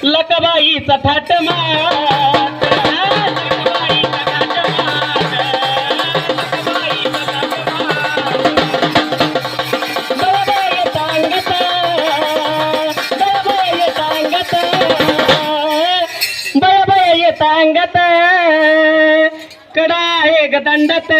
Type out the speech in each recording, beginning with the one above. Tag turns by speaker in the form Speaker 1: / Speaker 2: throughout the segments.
Speaker 1: लकबाईचा थाट माट, लकबाईचा थाट माट, लकबाईचा थाट माट. बळबळ सांगत, बळबळ सांगत, बळबळ सांगत, कडा एक दंडत,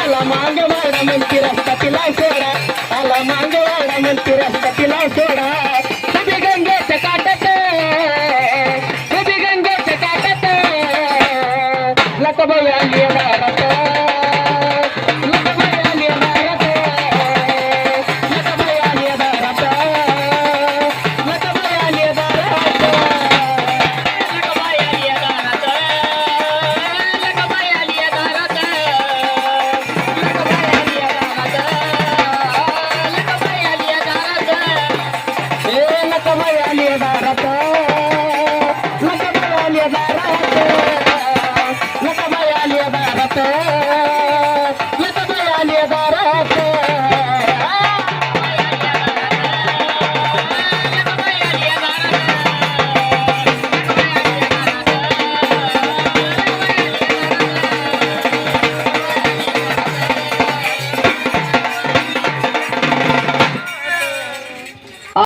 Speaker 1: आला मांगवाडा म्हणती रस्ता तिला सोडा, आला मांगवाडा म्हणती रस्ता तिला सोडा.